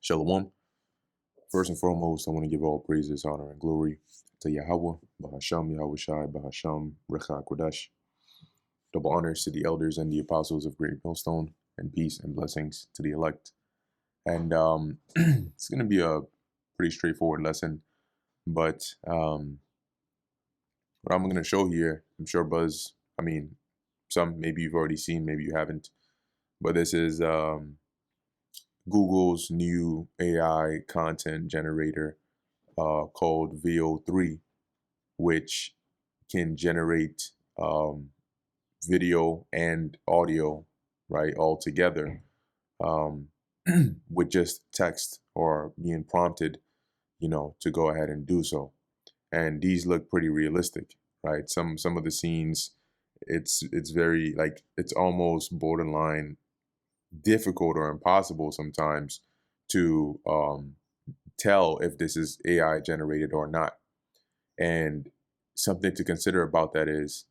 Shalom. First and foremost, I want to give all praises, honor, and glory to Yahweh, Bahasham, Yahweh Shai, Bahasham, Recha Kodesh. Double honors to the elders and the apostles of Great Millstone, and peace and blessings to the elect. And it's going to be a pretty straightforward lesson, but what I'm going to show here, I'm sure some maybe you've already seen, maybe you haven't, but this is Google's new AI content generator called VO3, which can generate video and audio, right, all together with just text or being prompted, to go ahead and do so. And these look pretty realistic, right? Some of the scenes, it's very it's almost borderline difficult or impossible sometimes to tell if this is AI generated or not. And something to consider about that is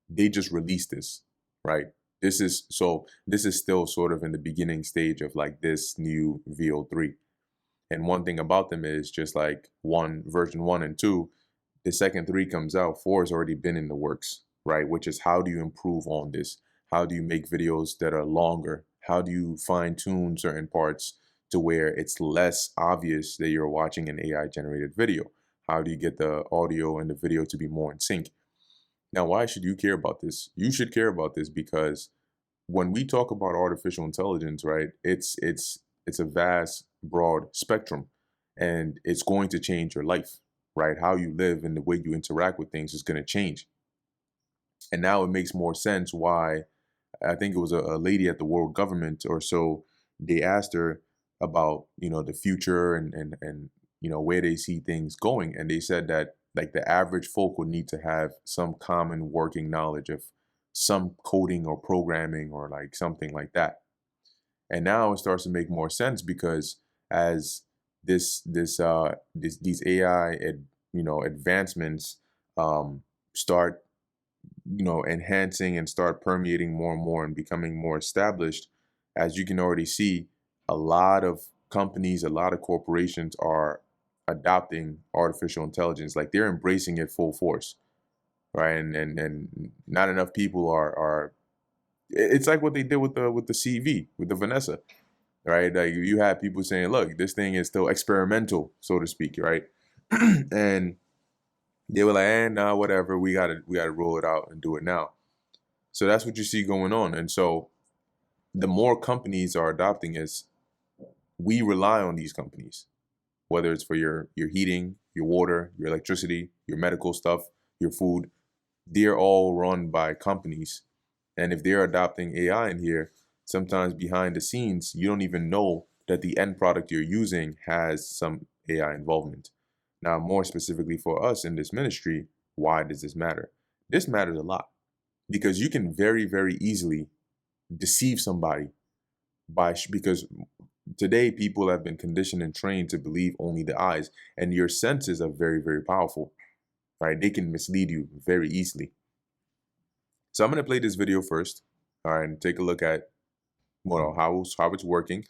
they just released this, right? This is still sort of in the beginning stage of this new VO3. And one thing about them is just like version 1 and 2, the second 3 comes out, 4 has already been in the works, right? Which is, how do you improve on this? How do you make videos that are longer? How do you fine tune certain parts to where it's less obvious that you're watching an AI generated video? How do you get the audio and the video to be more in sync? Now, why should you care about this? You should care about this because when we talk about artificial intelligence, right, it's a vast, broad spectrum, and it's going to change your life, right? How you live and the way you interact with things is going to change. And now it makes more sense why, I think it was a lady at the World Government or so, they asked her about, the future and where they see things going. And they said that the average folk would need to have some common working knowledge of some coding or programming or something like that. And now it starts to make more sense because as these AI advancements start enhancing and start permeating more and more and becoming more established, as you can already see, a lot of companies, a lot of corporations are adopting artificial intelligence. They're embracing it full force, right? And not enough people are. It's like what they did with the CV, with the Vanessa, right? You have people saying, look, this thing is still experimental, so to speak, right? And they were like, nah, whatever, we gotta roll it out and do it now. So that's what you see going on. And so the more companies are adopting is, we rely on these companies, whether it's for your heating, your water, your electricity, your medical stuff, your food. They're all run by companies. And if they're adopting AI in here, sometimes behind the scenes, you don't even know that the end product you're using has some AI involvement. Now, more specifically for us in this ministry, why does this matter? This matters a lot because you can very, very easily deceive somebody because today people have been conditioned and trained to believe only the eyes, and your senses are very, very powerful, right? They can mislead you very easily. So I'm going to play this video first, all right, and take a look at how it's working,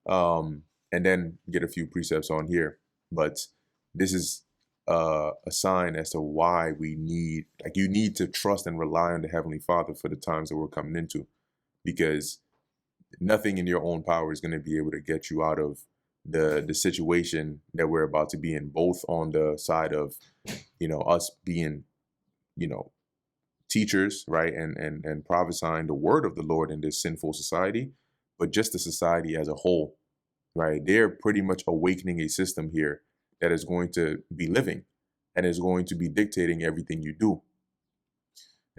and then get a few precepts on here. But this is a sign as to why we need, you need to trust and rely on the Heavenly Father for the times that we're coming into, because nothing in your own power is going to be able to get you out of the situation that we're about to be in, both on the side of, us being, teachers, right, and prophesying the word of the Lord in this sinful society, but just the society as a whole, right? They're pretty much awakening a system here that is going to be living and is going to be dictating everything you do.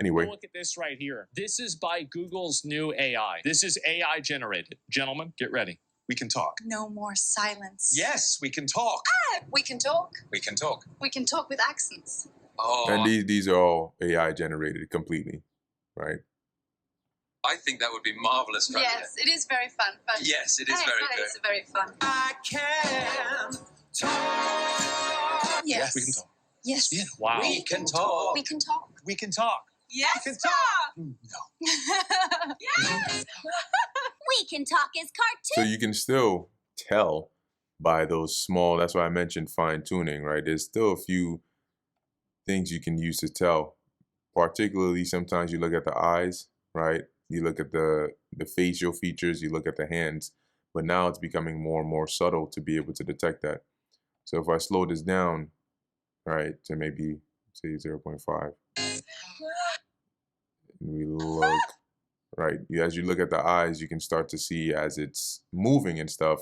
Anyway. Look at this right here. This is by Google's new AI. This is AI generated. Gentlemen, get ready. We can talk. No more silence. Yes, we can talk. We can talk. We can talk. We can talk with accents. Oh. And these are all AI generated completely, right? I think that would be marvelous. Yes, it is very fun. But yes, it is very good. It's very fun. I can talk. Yes. We can talk. Yes. Yeah. Wow. We can talk. We can talk. We can talk. Yes. We can talk. No. Yes. We can talk as cartoons. So you can still tell by those small, that's why I mentioned fine tuning, right? There's still a few things you can use to tell. Particularly sometimes you look at the eyes, right? You look at the facial features, you look at the hands, but now it's becoming more and more subtle to be able to detect that. So if I slow this down, right, to maybe say 0.5, and we look, right, as you look at the eyes, you can start to see as it's moving and stuff,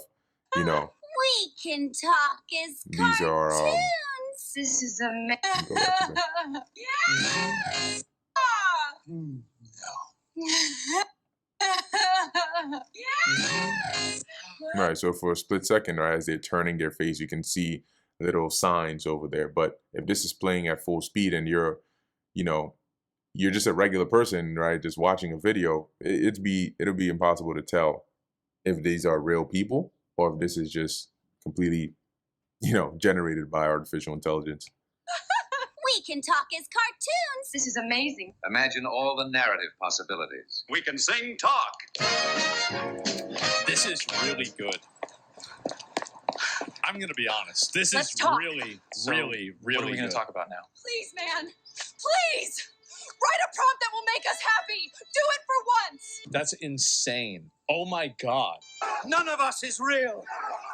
you know, We can talk as these are, cartoons. This is amazing. go back to the, right, so for a split second, right, as they're turning their face, you can see little signs over there. But if this is playing at full speed and you're, you know, you're just a regular person, right, just watching a video, it'll be impossible to tell if these are real people or if this is just completely, you know, generated by artificial intelligence. We can talk as cartoons. This is amazing. Imagine all the narrative possibilities. We can sing talk. This is really good. I'm going to be honest. This Let's is talk. really, So, really, really What are we going good. to talk about now? Please, man. Please. Write a prompt that will make us happy. Do it for once. That's insane. Oh my God. None of us is real.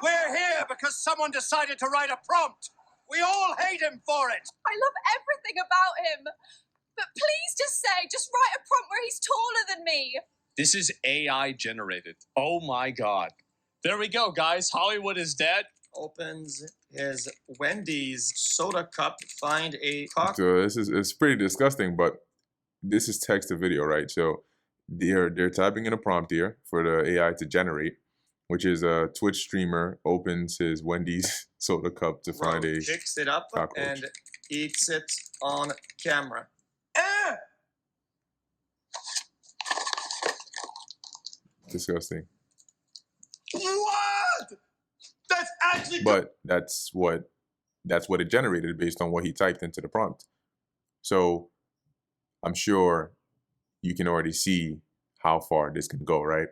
We're here because someone decided to write a prompt. We all hate him for it. I love everything about him. But please just write a prompt where he's taller than me. This is AI generated. Oh my God. There we go, guys. Hollywood is dead. Opens his Wendy's soda cup, find a cock. So it's pretty disgusting, but this is text to video, right? So they're typing in a prompt here for the AI to generate, which is a Twitch streamer opens his Wendy's soda cup to find a Picks it up cockroach. and eats it on camera. disgusting. What? That's actually. But that's what it generated based on what he typed into the prompt. So I'm sure you can already see how far this can go, right?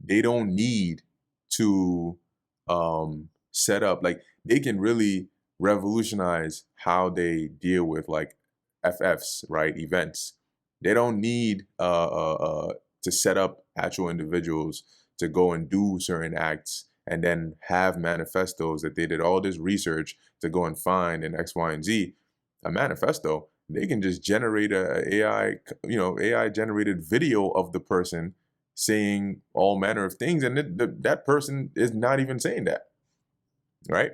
They don't need to set up, like, they can really revolutionize how they deal with like FFs, right? Events. They don't need to set up actual individuals to go and do certain acts and then have manifestos that they did all this research to go and find in X, Y, and Z. A manifesto, they can just generate a AI, AI generated video of the person saying all manner of things, and that person is not even saying that, right?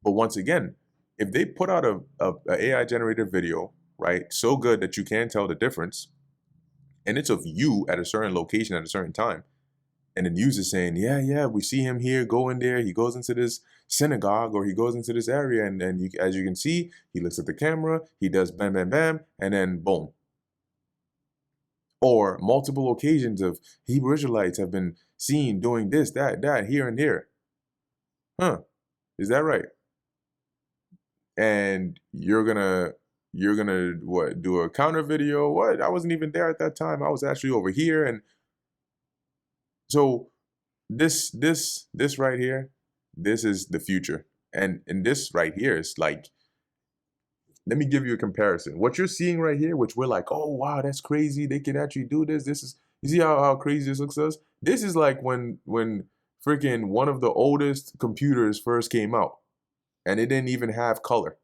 But once again, if they put out a AI generated video, right, so good that you can tell the difference, and it's of you at a certain location at a certain time, and the news is saying, yeah, we see him here, go in there, he goes into this synagogue or he goes into this area, and then as you can see, he looks at the camera, he does bam, bam, bam, and then boom. Or multiple occasions of Hebrew Israelites have been seen doing this, that, here and there. Is that right? And you're gonna what, do a counter video? What? I wasn't even there at that time. I was actually over here. And so this right here, this is the future. And this right here is like, let me give you a comparison. What you're seeing right here, which we're like, oh wow, that's crazy. They can actually do this. This is, you see how crazy this looks to us? This is like when freaking one of the oldest computers first came out, and it didn't even have color,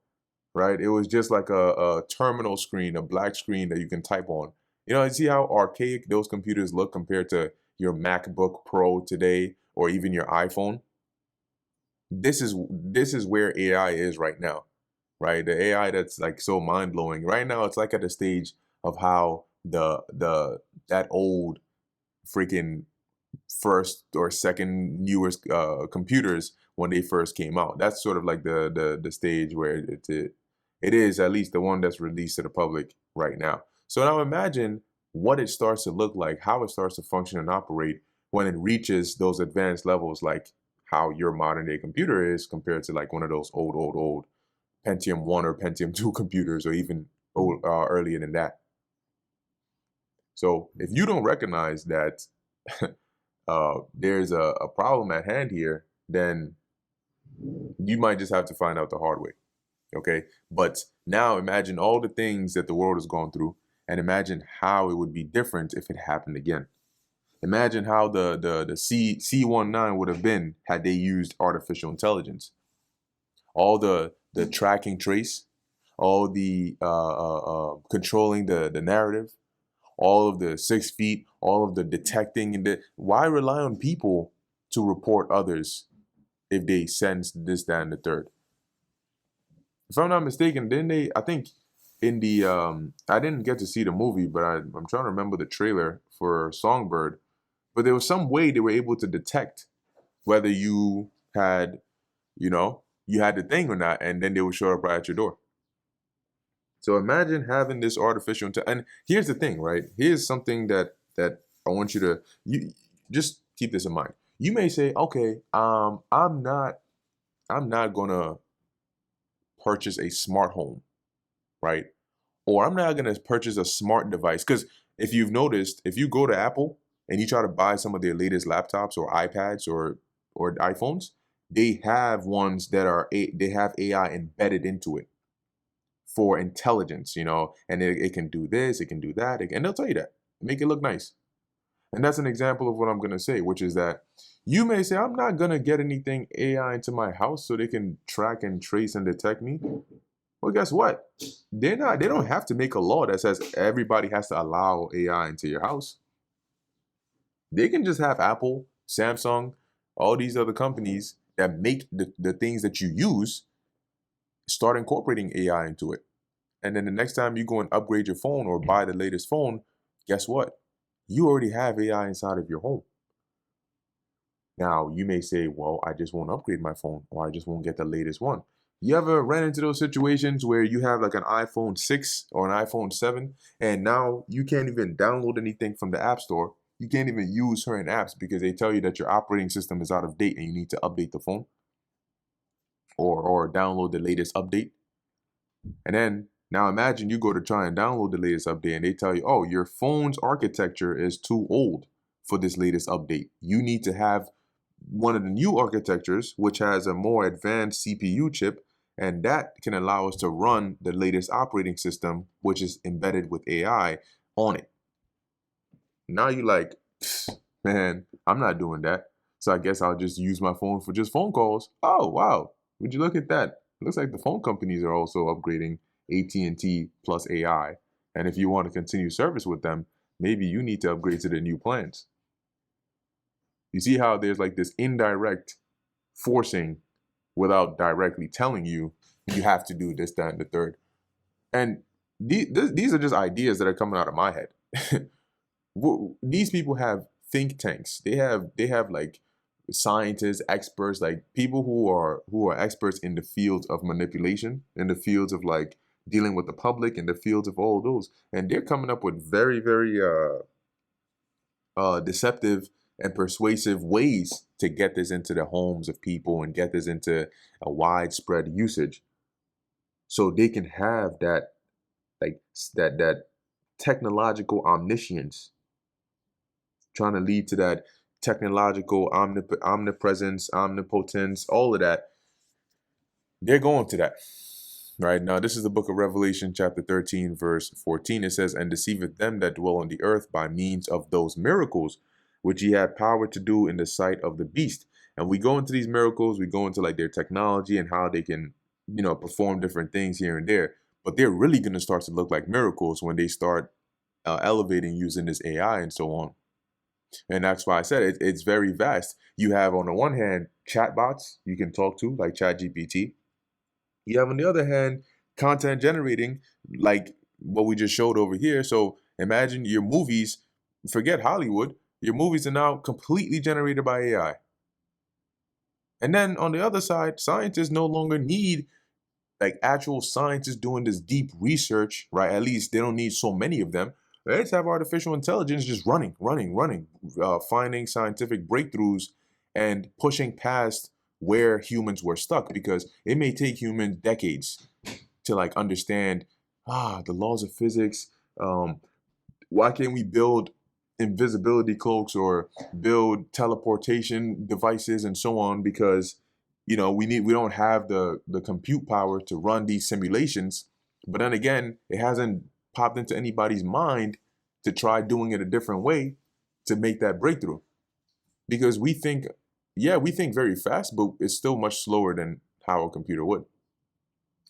right? It was just like a terminal screen, a black screen that you can type on. You see how archaic those computers look compared to your MacBook Pro today, or even your iPhone? This is where AI is right now, right? The AI that's like so mind-blowing. Right now, it's like at the stage of how that old freaking first or second newest computers when they first came out. That's sort of like the stage where it is, at least the one that's released to the public right now. So now imagine what it starts to look like, how it starts to function and operate when it reaches those advanced levels, like how your modern day computer is compared to like one of those old Pentium 1 or Pentium 2 computers, or even earlier than that. So if you don't recognize that there's a problem at hand here, then you might just have to find out the hard way. Okay. But now imagine all the things that the world has gone through, and imagine how it would be different if it happened again. Imagine how the C19 would have been had they used artificial intelligence. All the track and trace, all the controlling the narrative, all of the 6 feet, all of the detecting, and why rely on people to report others if they sense this, that, and the third? If I'm not mistaken, didn't they? I think in the I didn't get to see the movie, but I'm trying to remember the trailer for Songbird. But there was some way they were able to detect whether you had, you had the thing or not, and then they would show up right at your door. So imagine having this artificial and here's the thing, right? Here's something that I want you just keep this in mind. You may say, okay, I'm not gonna purchase a smart home, right? Or I'm not gonna purchase a smart device. Because if you've noticed, if you go to Apple and you try to buy some of their latest laptops or iPads or iPhones, they have ones that they have AI embedded into it for intelligence, and it can do this, it can do that, and they'll tell you that, make it look nice. And that's an example of what I'm gonna say, which is that you may say, I'm not gonna get anything AI into my house so they can track and trace and detect me. Well, guess what? They don't have to make a law that says everybody has to allow AI into your house. They can just have Apple, Samsung, all these other companies that make the things that you use start incorporating AI into it. And then the next time you go and upgrade your phone or buy the latest phone, guess what? You already have AI inside of your home. Now, you may say, well, I just won't upgrade my phone, or I just won't get the latest one. You ever ran into those situations where you have like an iPhone 6 or an iPhone 7, and now you can't even download anything from the App Store? You can't even use certain apps because they tell you that your operating system is out of date and you need to update the phone or download the latest update. And then now imagine you go to try and download the latest update and they tell you, oh, your phone's architecture is too old for this latest update. You need to have one of the new architectures, which has a more advanced CPU chip, and that can allow us to run the latest operating system, which is embedded with AI on it. Now you're like, man, I'm not doing that. So I guess I'll just use my phone for just phone calls. Oh, wow. Would you look at that? Looks like the phone companies are also upgrading AT&T plus AI. And if you want to continue service with them, maybe you need to upgrade to the new plans. You see how there's like this indirect forcing without directly telling you you have to do this, that, and the third. And these are just ideas that are coming out of my head. These people have think tanks. They have like scientists, experts, like people who are experts in the fields of manipulation, in the fields of like dealing with the public, in the fields of all those, and they're coming up with very, very deceptive and persuasive ways to get this into the homes of people and get this into a widespread usage, so they can have that like that technological omniscience, trying to lead to that technological omnipresence, omnipotence, all of that. They're going to that. Right now, this is the book of Revelation, chapter 13, verse 14. It says, and deceiveth them that dwell on the earth by means of those miracles which he had power to do in the sight of the beast. And we go into these miracles, we go into like their technology and how they can, perform different things here and there. But they're really going to start to look like miracles when they start elevating using this AI and so on. And that's why I said it's very vast. You have on the one hand chatbots you can talk to, like ChatGPT. You have on the other hand content generating, like what we just showed over here. So imagine your movies, forget Hollywood, your movies are now completely generated by AI. And then on the other side, scientists no longer need like actual scientists doing this deep research, right? At least they don't need so many of them. They just have artificial intelligence just running, finding scientific breakthroughs and pushing past where humans were stuck, because it may take humans decades to like understand the laws of physics. Why can't we build invisibility cloaks or build teleportation devices and so on, because we don't have the compute power to run these simulations. But then again, it hasn't popped into anybody's mind to try doing it a different way to make that breakthrough, because we think very fast, but it's still much slower than how a computer would.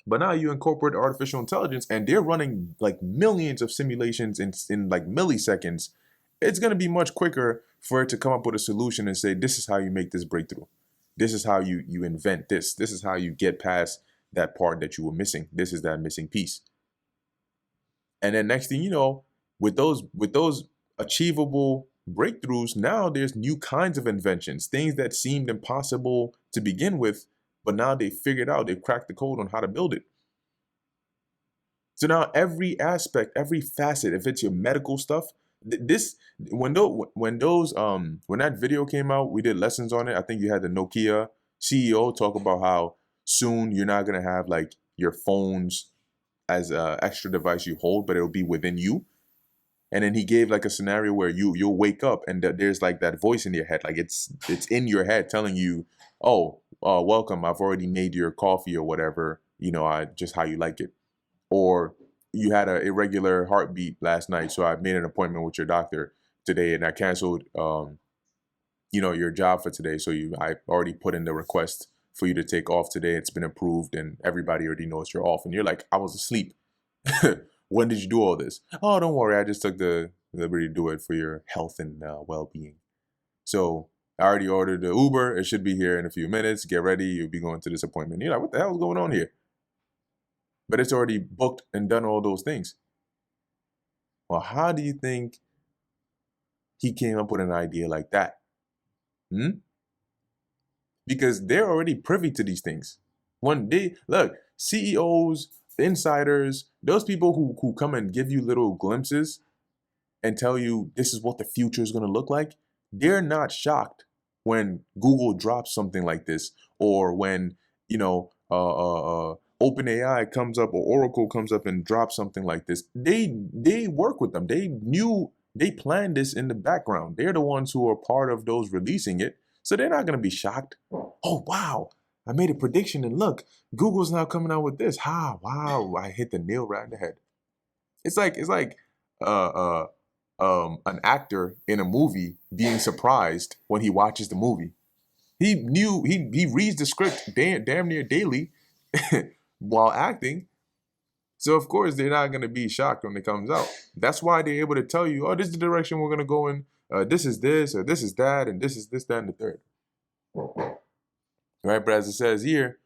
But now you incorporate artificial intelligence and they're running like millions of simulations in like milliseconds. It's going to be much quicker for it to come up with a solution and say, this is how you make this breakthrough. This is how you invent this. This is how you get past that part that you were missing. This is that missing piece. And then next thing you know, with those achievable breakthroughs, now there's new kinds of inventions, things that seemed impossible to begin with, but now they figured out, they've cracked the code on how to build it. So now every aspect, every facet, if it's your medical stuff, when that video came out, we did lessons on it. I think you had the Nokia CEO talk about how soon you're not gonna have like your phones as an extra device you hold, but it'll be within you. And then he gave like a scenario where you'll wake up and there's like that voice in your head, like it's in your head telling you, oh, welcome, I've already made your coffee or whatever, I just how you like it. Or you had an irregular heartbeat last night, so I made an appointment with your doctor today, and I canceled, your job for today. So I already put in the request for you to take off today. It's been approved, and everybody already knows you're off. And you're like, I was asleep. When did you do all this? Oh, don't worry, I just took the liberty to do it for your health and well-being. So I already ordered the Uber. It should be here in a few minutes. Get ready. You'll be going to this appointment. You're like, what the hell is going on here? But it's already booked and done all those things. Well, how do you think he came up with an idea like that? Because they're already privy to these things. When they look, CEOs, insiders, those people who come and give you little glimpses and tell you this is what the future is going to look like, they're not shocked when Google drops something like this, or when OpenAI comes up or Oracle comes up and drops something like this. They work with them. They planned this in the background. They're the ones who are part of those releasing it. So they're not going to be shocked. Oh, wow, I made a prediction and look, Google's now coming out with this. Wow, I hit the nail right in the head. It's like an actor in a movie being surprised when he watches the movie. He reads the script damn near daily while acting. So of course they're not going to be shocked when it comes out. That's why they're able to tell you, oh, this is the direction we're going to go in. This is this, or this is that, and this is this, that, and the third. Right, but as it says here,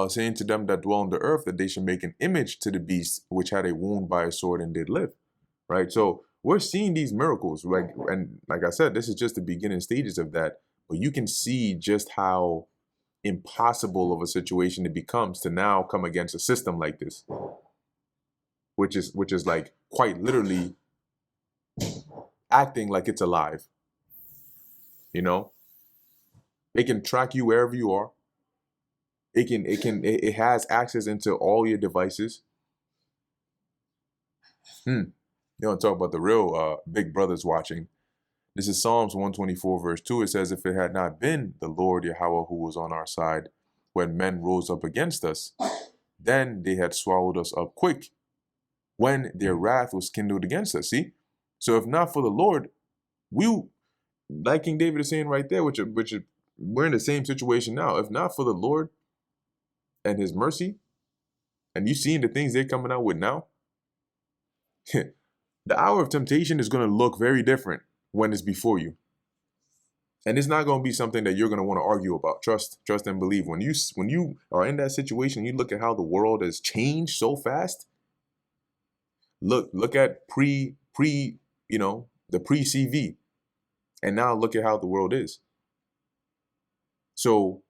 saying to them that dwell on the earth that they should make an image to the beast which had a wound by a sword and did live. Right, so we're seeing these miracles, right? And like I said, this is just the beginning stages of that. But you can see just how impossible of a situation it becomes to now come against a system like this, which is like quite literally acting like it's alive. It can track you wherever you are. It has access into all your devices. You want to talk about the real big brothers watching. This is Psalms 124 verse 2. It says, if it had not been the Lord Yahweh who was on our side when men rose up against us, then they had swallowed us up quick when their wrath was kindled against us. See? So if not for the Lord, like King David is saying right there, which we're in the same situation now. If not for the Lord and his mercy, and you seeing the things they're coming out with now, the hour of temptation is going to look very different when it's before you. And it's not going to be something that you're going to want to argue about. Trust and believe. When you are in that situation, you look at how the world has changed so fast. Look at the pre-CV, and now look at how the world is. So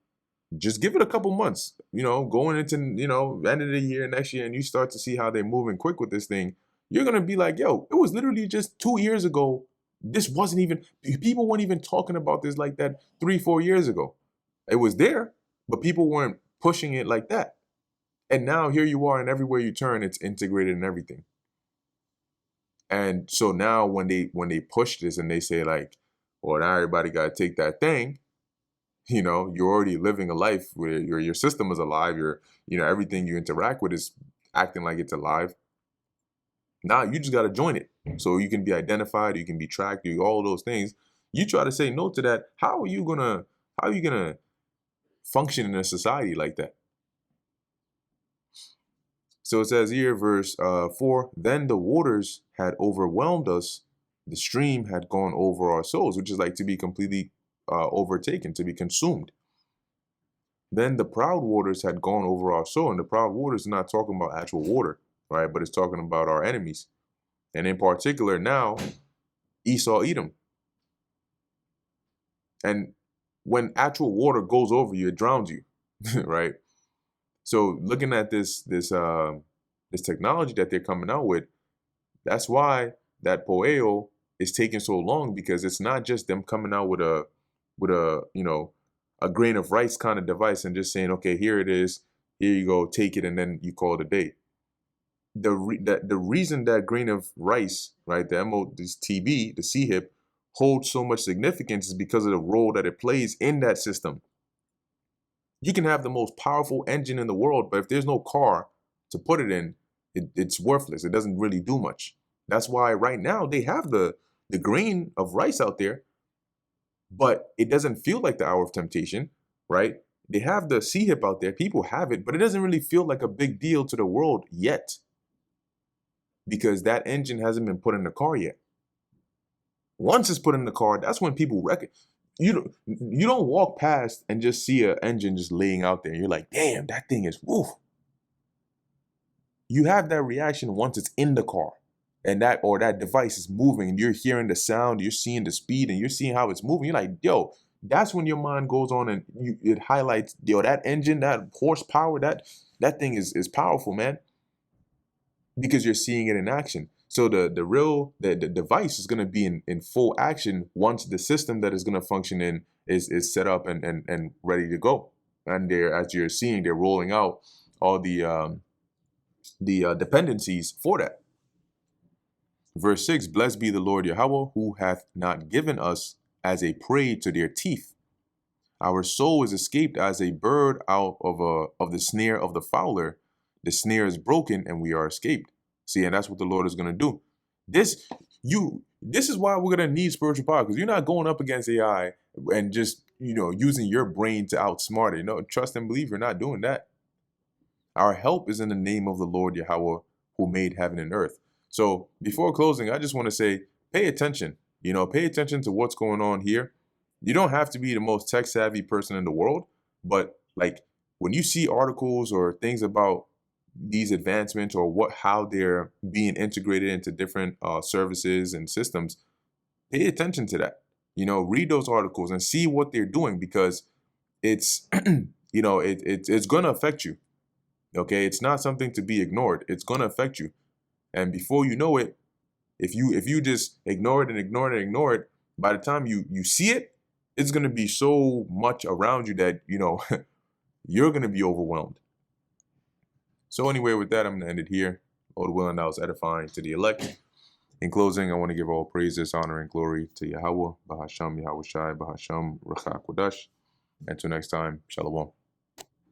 just give it a couple months, going into, end of the year, next year, and you start to see how they're moving quick with this thing. You're going to be like, yo, it was literally just 2 years ago. This wasn't even, people weren't even talking about this like that 3-4 years ago. It was there, but people weren't pushing it like that. And now here you are, and everywhere you turn, it's integrated in everything. And so now when they push this and they say like, well, now everybody got to take that thing, you're already living a life where your system is alive. Everything you interact with is acting like it's alive. Now you just got to join it. So you can be identified, you can be tracked, you all those things. You try to say no to that. How are you gonna function in a society like that? So it says here, verse 4, then the waters had overwhelmed us, the stream had gone over our souls, which is like to be completely overtaken, to be consumed. Then the proud waters had gone over our soul, and the proud waters is not talking about actual water, right? But it's talking about our enemies. And in particular now, Esau, Edom. And when actual water goes over you, it drowns you, right? So looking at this technology that they're coming out with, that's why that poeo is taking so long, because it's not just them coming out with a grain of rice kind of device and just saying, okay, here it is, here you go, take it, and then you call it a day. The reason that grain of rice, right, this TB, the C-hip, holds so much significance is because of the role that it plays in that system. You can have the most powerful engine in the world, but if there's no car to put it in, it's worthless. It doesn't really do much. That's why right now they have the grain of rice out there, but it doesn't feel like the hour of temptation, right? They have the C-hip out there. People have it, but it doesn't really feel like a big deal to the world yet, because that engine hasn't been put in the car yet. Once it's put in the car, that's when people reckon. You don't walk past and just see an engine just laying out there. And you're like, damn, that thing is woof. You have that reaction once it's in the car and that device is moving and you're hearing the sound, you're seeing the speed and you're seeing how it's moving. You're like, yo, that's when your mind goes on and it highlights, yo, that engine, that horsepower, that thing is powerful, man. Because you're seeing it in action. So the device is going to be in full action once the system that is going to function in is set up and ready to go. And as you're seeing, they're rolling out all the dependencies for that. Verse 6, blessed be the Lord Yahweh, who hath not given us as a prey to their teeth. Our soul is escaped as a bird out of the snare of the fowler. The snare is broken and we are escaped. See, and that's what the Lord is going to do. This is why we're going to need spiritual power, because you're not going up against AI and just, using your brain to outsmart it. Trust and believe you're not doing that. Our help is in the name of the Lord Yahweh, who made heaven and earth. So before closing, I just want to say, pay attention. Pay attention to what's going on here. You don't have to be the most tech savvy person in the world, but like when you see articles or things about these advancements or how they're being integrated into different services and systems, pay attention to that. Read those articles and see what they're doing, because it's it's going to affect you. Okay, it's not something to be ignored. It's going to affect you, and before you know it, if you just ignore it and ignore it and ignore it, by the time you see it, it's going to be so much around you that you're going to be overwhelmed. So anyway, with that, I'm going to end it here. Lord willing, that was edifying to the elect. In closing, I want to give all praises, honor, and glory to Yahweh, Bahasham, Yahweh Shai, Bahasham, Rachak Wadash. Until next time, Shalom.